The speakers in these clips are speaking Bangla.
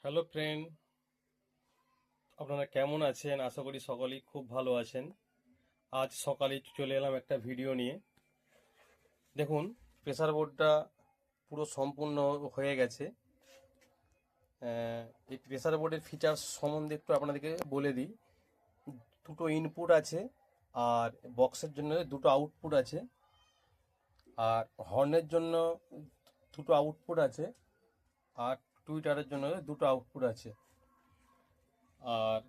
হ্যালো ফ্রেন্ড, আপনারা কেমন আছেন? আশা করি সকলেই খুব ভালো আছেন। আজ সকালে চলে এলাম একটা ভিডিও নিয়ে। দেখুন, প্রেসার বোর্ডটা পুরো সম্পূর্ণ হয়ে গেছে। এই প্রেসার বোর্ডের ফিচার্স সম্বন্ধে একটু আপনাদেরকে বলে দিই। দুটো ইনপুট আছে, আর বক্সের জন্য দুটো আউটপুট আছে, আর হর্নের জন্য দুটো আউটপুট আছে, আর টুইটারের জন্য দুটো আউটপুট আছে। আর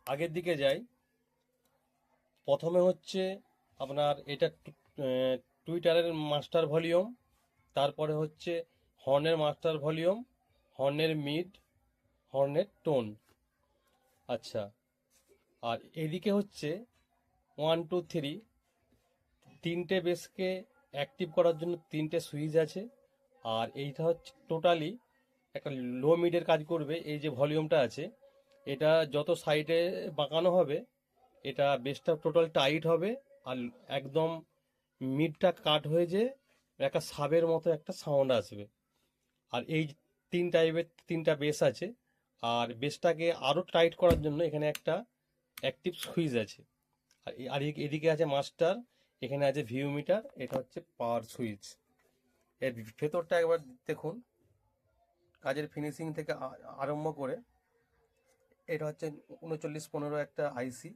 আগের দিকে যাই। প্রথমে হচ্ছে আপনার এটা টুইটারের মাস্টার ভলিউম, তারপরে হচ্ছে হর্নের মাস্টার ভলিউম, হর্নের মিড, হর্নের টোন। আচ্ছা, আর এদিকে হচ্ছে 1 2 3 তিনটে বেসকে অ্যাক্টিভ করার জন্য তিনটে সুইচ আছে। আর এইটা হচ্ছে টোটালি একটা লো মিডের কাজ করবে। এই যে ভলিউমটা আছে, এটা যত সাইডে বাঁকানো হবে এটা বেসটা টোটাল টাইট হবে, আর একদম মিডটা কাট হয়ে যে একটা সাবের মতো একটা সাউন্ড আসবে। আর এই তিনটা বেস আছে। আর বেসটাকে আরও টাইট করার জন্য এখানে একটা অ্যাক্টিভ সুইচ আছে। এদিকে আছে মাস্টার, এখানে আছে ভিউ মিটার, এটা হচ্ছে পাওয়ার সুইচ। এর ভেতরটা একবার দেখুন, কাজের ফিনিশিং থেকে আরম্ভ করে এটা হচ্ছে 3915 একটা আইসি।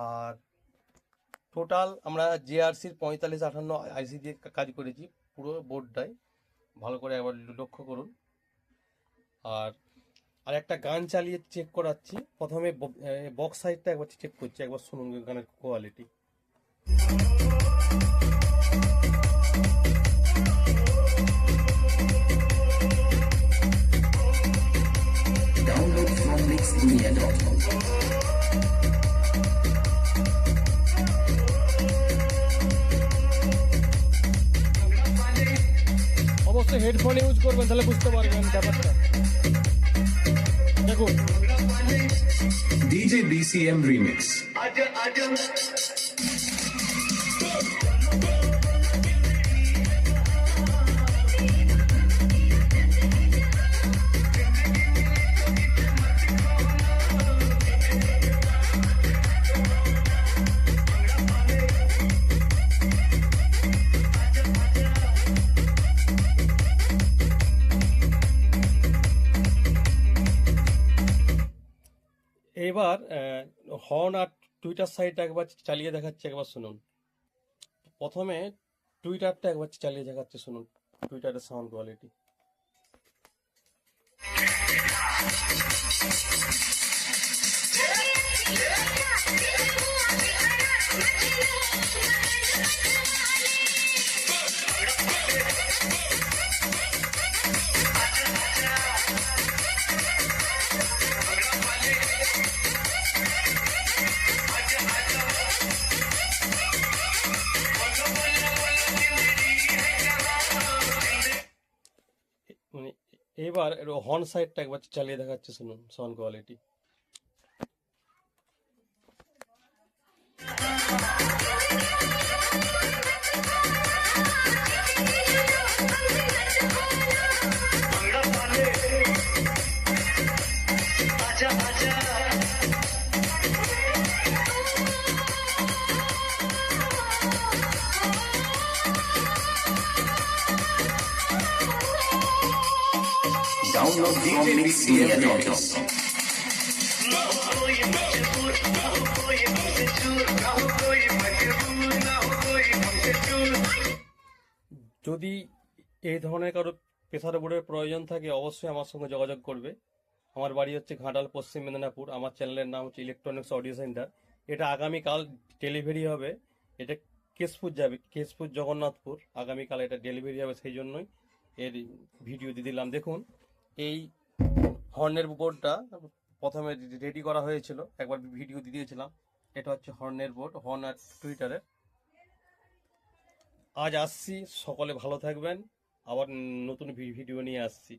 আর টোটাল আমরা জেআরসির 4558 আইসি দিয়ে কাজ করেছি পুরো বোর্ডটাই। ভালো করে একবার লক্ষ্য করুন। আর আর একটা গান চালিয়ে চেক করাচ্ছি। প্রথমে বক্স সাইডটা একবার চেক করছি, একবার শুনুন গানের কোয়ালিটি। Download from mixdunia.com. অবশ্যই হেডফোন ইউজ করবেন, তাহলে বুঝতে পারবেন ব্যাপারটা। দেখুন, DJ BCM Remix. এবার হর্ন আর টুইটার সাইডটা একবার চালিয়ে দেখাচ্ছে, একবার শুনুন। প্রথমে টুইটারটা একবার চালিয়ে দেখাচ্ছে, শুনুন টুইটারের সাউন্ড কোয়ালিটি। মানে এবার হর্ন সাইডটা একবার চালিয়ে দেখাচ্ছে, শুনুন sound quality. Download from mixdunia.com. যদি এই ধরনের কারো প্রেসার বোর্ডের প্রয়োজন থাকে অবশ্যই আমার সঙ্গে যোগাযোগ করবে। আমার বাড়ি হচ্ছে ঘাটাল, পশ্চিম মেদিনীপুর। আমার চ্যানেলের নাম হচ্ছে ইলেকট্রনিক্স অডিও সেন্টার। এটা আগামীকাল ডেলিভারি হবে। এটা কেশপুর যাবে, কেশপুর জগন্নাথপুর। আগামীকাল এটা ডেলিভারি হবে, সেই জন্যই এর ভিডিও দিয়ে দিলাম। দেখুন, এই হর্নের বোর্ডটা প্রথমে রেডি করা হয়েছিল, একবার ভিডিও দিয়ে দিয়েছিলাম। এটা হচ্ছে হর্নের বোর্ড, হর্ন আর টুইটারের। আজ আসছি, সকলে ভালো থাকবেন। আবার নতুন ভিডিও নিয়ে আসছি।